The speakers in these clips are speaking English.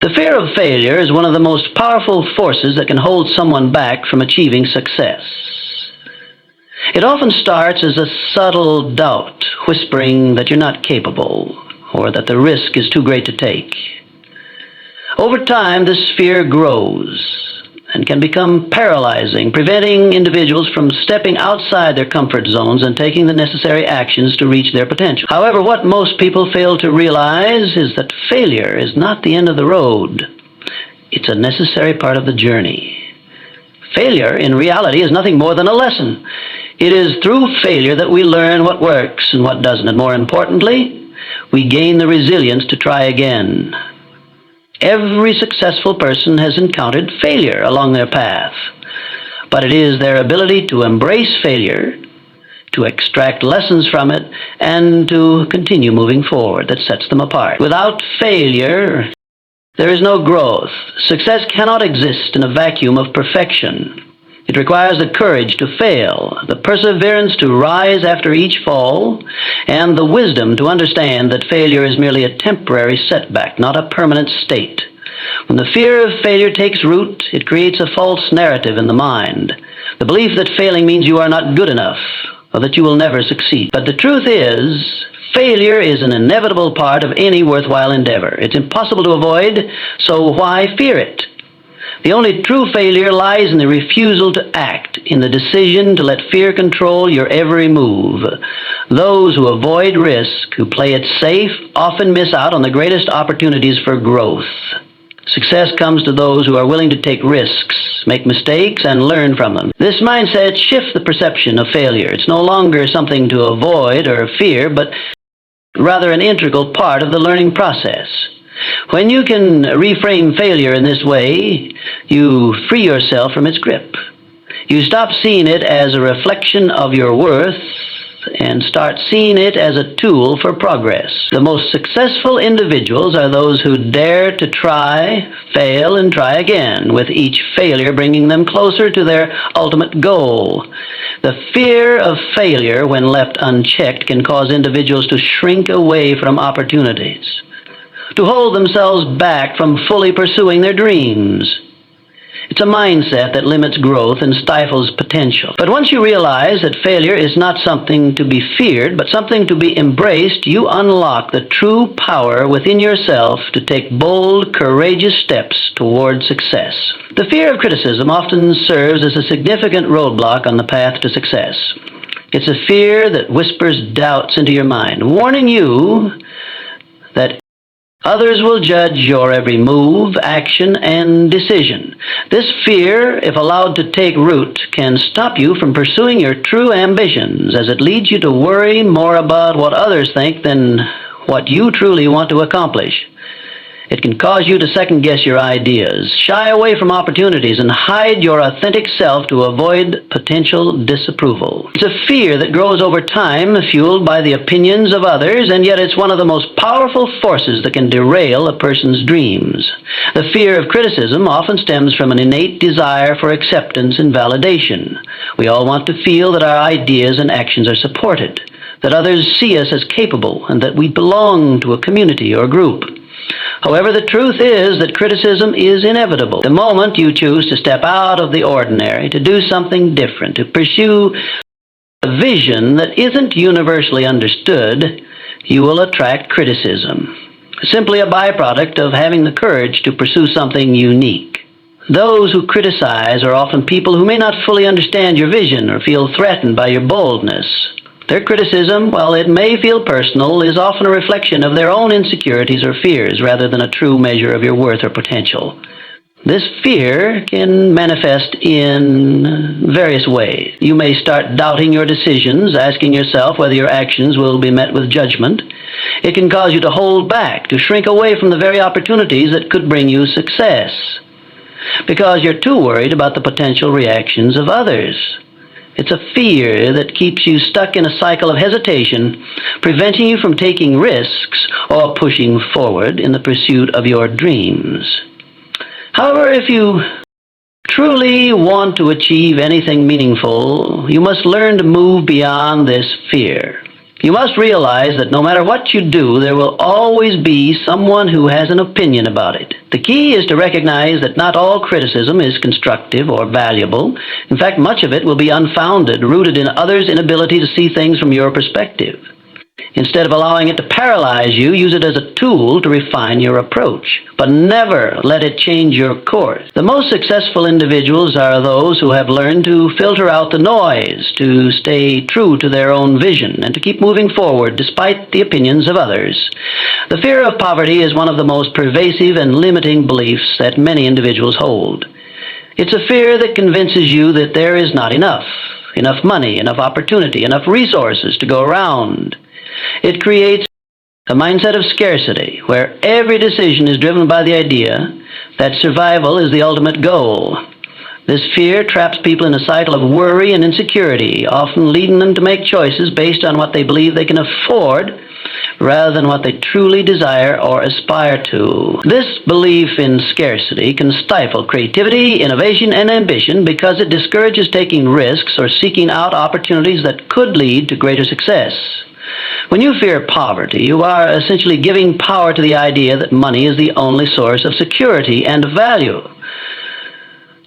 The fear of failure is one of the most powerful forces that can hold someone back from achieving success. It often starts as a subtle doubt, whispering that you're not capable, or that the risk is too great to take. Over time, this fear grows and can become paralyzing, preventing individuals from stepping outside their comfort zones and taking the necessary actions to reach their potential. However, what most people fail to realize is that failure is not the end of the road. It's a necessary part of the journey. Failure, in reality, is nothing more than a lesson. It is through failure that we learn what works and what doesn't, and more importantly, we gain the resilience to try again. Every successful person has encountered failure along their path, but it is their ability to embrace failure, to extract lessons from it, and to continue moving forward that sets them apart. Without failure, there is no growth. Success cannot exist in a vacuum of perfection. It requires the courage to fail, the perseverance to rise after each fall, and the wisdom to understand that failure is merely a temporary setback, not a permanent state. When the fear of failure takes root, it creates a false narrative in the mind, the belief that failing means you are not good enough, or that you will never succeed. But the truth is, failure is an inevitable part of any worthwhile endeavor. It's impossible to avoid, so why fear it? The only true failure lies in the refusal to act, in the decision to let fear control your every move. Those who avoid risk, who play it safe, often miss out on the greatest opportunities for growth. Success comes to those who are willing to take risks, make mistakes, and learn from them. This mindset shifts the perception of failure. It's no longer something to avoid or fear, but rather an integral part of the learning process. When you can reframe failure in this way, you free yourself from its grip. You stop seeing it as a reflection of your worth and start seeing it as a tool for progress. The most successful individuals are those who dare to try, fail, and try again, with each failure bringing them closer to their ultimate goal. The fear of failure, when left unchecked, can cause individuals to shrink away from opportunities, to hold themselves back from fully pursuing their dreams. It's a mindset that limits growth and stifles potential. But once you realize that failure is not something to be feared, but something to be embraced, you unlock the true power within yourself to take bold, courageous steps toward success. The fear of criticism often serves as a significant roadblock on the path to success. It's a fear that whispers doubts into your mind, warning you that others will judge your every move, action, and decision. This fear, if allowed to take root, can stop you from pursuing your true ambitions, as it leads you to worry more about what others think than what you truly want to accomplish. It can cause you to second-guess your ideas, shy away from opportunities, and hide your authentic self to avoid potential disapproval. It's a fear that grows over time, fueled by the opinions of others, and yet it's one of the most powerful forces that can derail a person's dreams. The fear of criticism often stems from an innate desire for acceptance and validation. We all want to feel that our ideas and actions are supported, that others see us as capable, and that we belong to a community or group. However, the truth is that criticism is inevitable. The moment you choose to step out of the ordinary, to do something different, to pursue a vision that isn't universally understood, you will attract criticism. Simply a byproduct of having the courage to pursue something unique. Those who criticize are often people who may not fully understand your vision or feel threatened by your boldness. Their criticism, while it may feel personal, is often a reflection of their own insecurities or fears rather than a true measure of your worth or potential. This fear can manifest in various ways. You may start doubting your decisions, asking yourself whether your actions will be met with judgment. It can cause you to hold back, to shrink away from the very opportunities that could bring you success, because you're too worried about the potential reactions of others. It's a fear that keeps you stuck in a cycle of hesitation, preventing you from taking risks or pushing forward in the pursuit of your dreams. However, if you truly want to achieve anything meaningful, you must learn to move beyond this fear. You must realize that no matter what you do, there will always be someone who has an opinion about it. The key is to recognize that not all criticism is constructive or valuable. In fact, much of it will be unfounded, rooted in others' inability to see things from your perspective. Instead of allowing it to paralyze you, use it as a tool to refine your approach. But never let it change your course. The most successful individuals are those who have learned to filter out the noise, to stay true to their own vision, and to keep moving forward despite the opinions of others. The fear of poverty is one of the most pervasive and limiting beliefs that many individuals hold. It's a fear that convinces you that there is not enough money, enough opportunity, enough resources to go around. It creates a mindset of scarcity, where every decision is driven by the idea that survival is the ultimate goal. This fear traps people in a cycle of worry and insecurity, often leading them to make choices based on what they believe they can afford rather than what they truly desire or aspire to. This belief in scarcity can stifle creativity, innovation, and ambition because it discourages taking risks or seeking out opportunities that could lead to greater success. When you fear poverty, you are essentially giving power to the idea that money is the only source of security and value.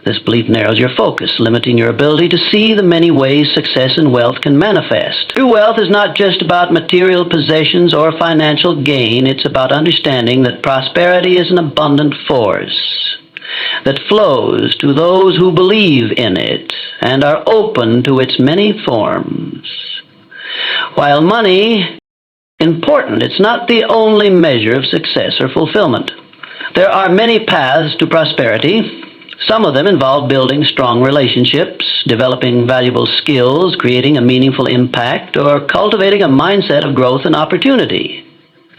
This belief narrows your focus, limiting your ability to see the many ways success and wealth can manifest. True wealth is not just about material possessions or financial gain. It's about understanding that prosperity is an abundant force that flows to those who believe in it and are open to its many forms. While money is important, it's not the only measure of success or fulfillment. There are many paths to prosperity. Some of them involve building strong relationships, developing valuable skills, creating a meaningful impact, or cultivating a mindset of growth and opportunity.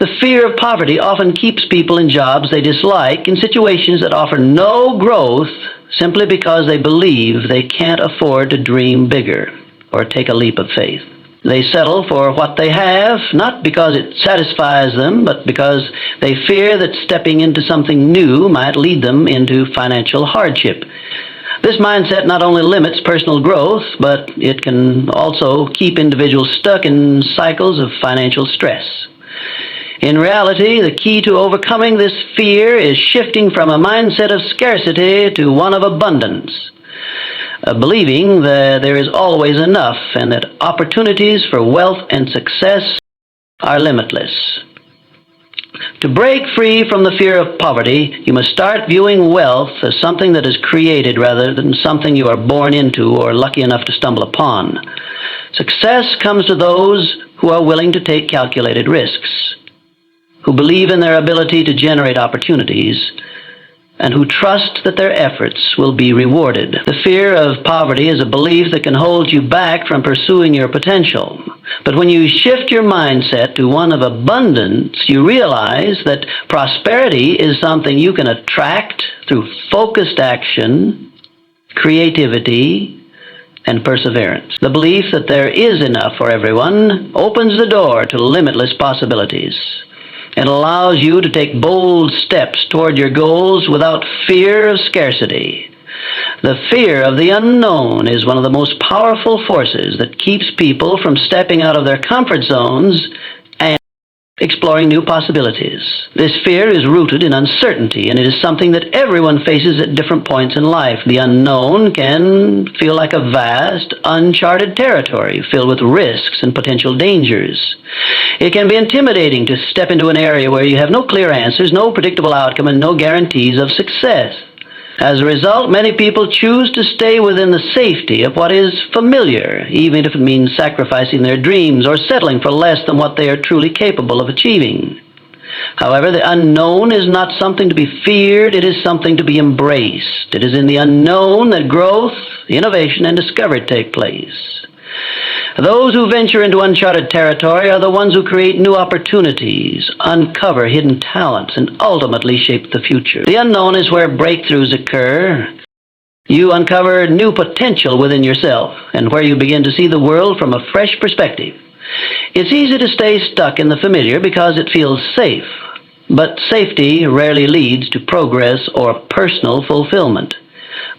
The fear of poverty often keeps people in jobs they dislike, in situations that offer no growth, simply because they believe they can't afford to dream bigger or take a leap of faith. They settle for what they have, not because it satisfies them, but because they fear that stepping into something new might lead them into financial hardship. This mindset not only limits personal growth, but it can also keep individuals stuck in cycles of financial stress. In reality, the key to overcoming this fear is shifting from a mindset of scarcity to one of abundance. Believing that there is always enough and that opportunities for wealth and success are limitless. To break free from the fear of poverty, you must start viewing wealth as something that is created rather than something you are born into or lucky enough to stumble upon. Success comes to those who are willing to take calculated risks, who believe in their ability to generate opportunities, and who trust that their efforts will be rewarded. The fear of poverty is a belief that can hold you back from pursuing your potential. But when you shift your mindset to one of abundance, you realize that prosperity is something you can attract through focused action, creativity, and perseverance. The belief that there is enough for everyone opens the door to limitless possibilities. It allows you to take bold steps toward your goals without fear of scarcity. The fear of the unknown is one of the most powerful forces that keeps people from stepping out of their comfort zones and exploring new possibilities. This fear is rooted in uncertainty, and it is something that everyone faces at different points in life. The unknown can feel like a vast, uncharted territory filled with risks and potential dangers. It can be intimidating to step into an area where you have no clear answers, no predictable outcome, and no guarantees of success. As a result, many people choose to stay within the safety of what is familiar, even if it means sacrificing their dreams or settling for less than what they are truly capable of achieving. However, the unknown is not something to be feared, it is something to be embraced. It is in the unknown that growth, innovation, and discovery take place. Those who venture into uncharted territory are the ones who create new opportunities, uncover hidden talents, and ultimately shape the future. The unknown is where breakthroughs occur. You uncover new potential within yourself, and where you begin to see the world from a fresh perspective. It's easy to stay stuck in the familiar because it feels safe, but safety rarely leads to progress or personal fulfillment.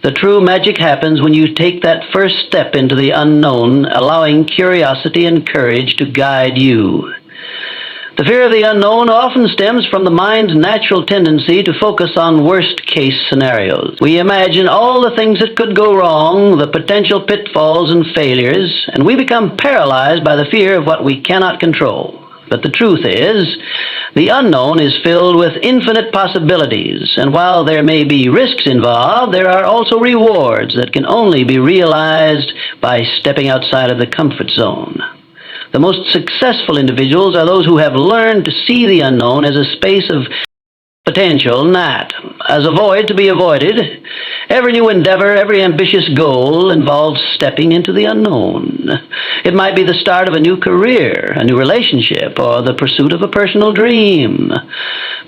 The true magic happens when you take that first step into the unknown, allowing curiosity and courage to guide you. The fear of the unknown often stems from the mind's natural tendency to focus on worst-case scenarios. We imagine all the things that could go wrong, the potential pitfalls and failures, and we become paralyzed by the fear of what we cannot control. But the truth is, the unknown is filled with infinite possibilities, and while there may be risks involved, there are also rewards that can only be realized by stepping outside of the comfort zone. The most successful individuals are those who have learned to see the unknown as a space of potential, not as a void to be avoided. Every new endeavor, every ambitious goal involves stepping into the unknown. It might be the start of a new career, a new relationship, or the pursuit of a personal dream.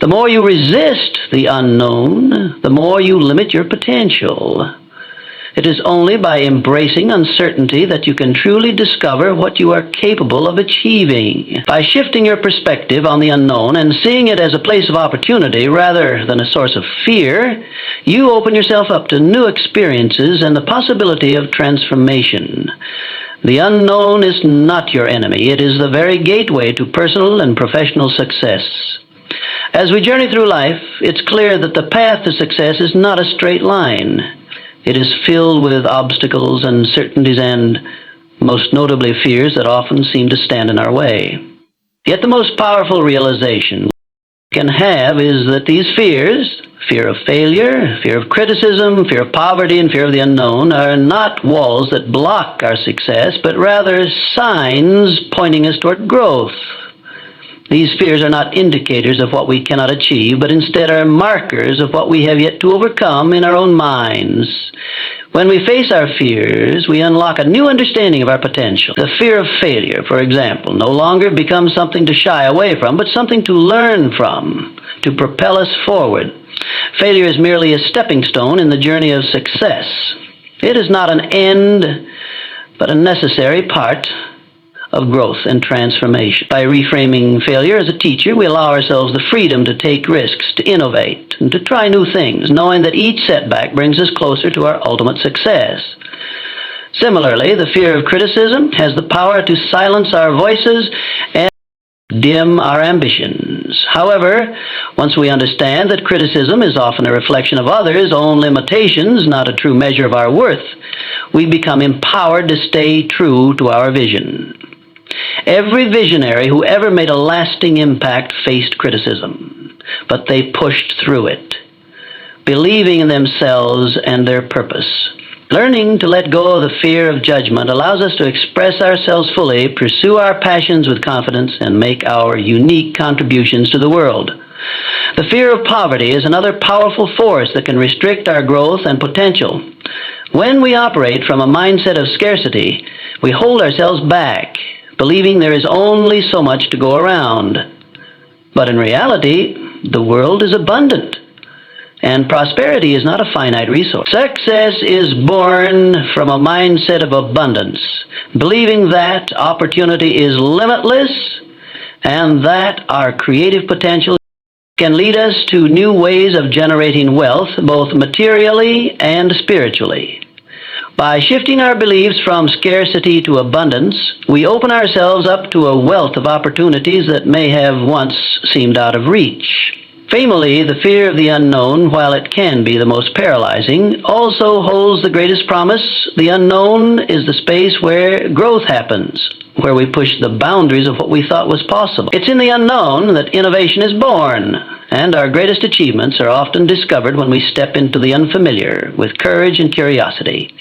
The more you resist the unknown, the more you limit your potential. It is only by embracing uncertainty that you can truly discover what you are capable of achieving. By shifting your perspective on the unknown and seeing it as a place of opportunity rather than a source of fear, you open yourself up to new experiences and the possibility of transformation. The unknown is not your enemy. It is the very gateway to personal and professional success. As we journey through life, it's clear that the path to success is not a straight line. It is filled with obstacles, uncertainties, and, most notably, fears that often seem to stand in our way. Yet the most powerful realization we can have is that these fears, fear of failure, fear of criticism, fear of poverty, and fear of the unknown, are not walls that block our success, but rather signs pointing us toward growth. These fears are not indicators of what we cannot achieve, but instead are markers of what we have yet to overcome in our own minds. When we face our fears, we unlock a new understanding of our potential. The fear of failure, for example, no longer becomes something to shy away from, but something to learn from, to propel us forward. Failure is merely a stepping stone in the journey of success. It is not an end, but a necessary part of growth and transformation. By reframing failure as a teacher, we allow ourselves the freedom to take risks, to innovate, and to try new things, knowing that each setback brings us closer to our ultimate success. Similarly, the fear of criticism has the power to silence our voices and dim our ambitions. However, once we understand that criticism is often a reflection of others' own limitations, not a true measure of our worth, we become empowered to stay true to our vision. Every visionary who ever made a lasting impact faced criticism, but they pushed through it, believing in themselves and their purpose. Learning to let go of the fear of judgment allows us to express ourselves fully, pursue our passions with confidence, and make our unique contributions to the world. The fear of poverty is another powerful force that can restrict our growth and potential. When we operate from a mindset of scarcity, we hold ourselves back, believing there is only so much to go around. But in reality, the world is abundant, and prosperity is not a finite resource. Success is born from a mindset of abundance, believing that opportunity is limitless and that our creative potential can lead us to new ways of generating wealth, both materially and spiritually. By shifting our beliefs from scarcity to abundance, we open ourselves up to a wealth of opportunities that may have once seemed out of reach. Famously, the fear of the unknown, while it can be the most paralyzing, also holds the greatest promise. The unknown is the space where growth happens, where we push the boundaries of what we thought was possible. It's in the unknown that innovation is born, and our greatest achievements are often discovered when we step into the unfamiliar with courage and curiosity.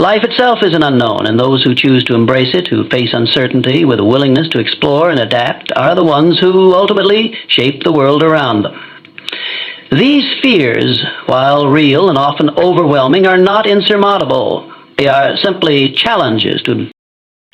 Life itself is an unknown, and those who choose to embrace it, who face uncertainty with a willingness to explore and adapt, are the ones who ultimately shape the world around them. These fears, while real and often overwhelming, are not insurmountable. They are simply challenges to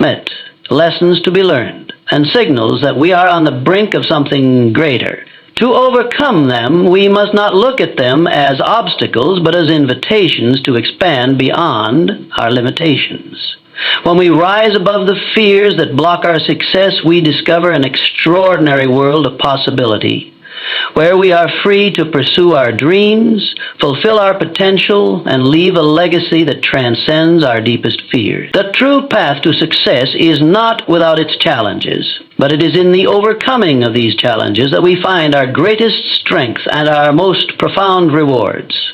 meet, lessons to be learned, and signals that we are on the brink of something greater. To overcome them, we must not look at them as obstacles, but as invitations to expand beyond our limitations. When we rise above the fears that block our success, we discover an extraordinary world of possibility. where we are free to pursue our dreams, fulfill our potential, and leave a legacy that transcends our deepest fears. The true path to success is not without its challenges, but it is in the overcoming of these challenges that we find our greatest strength and our most profound rewards.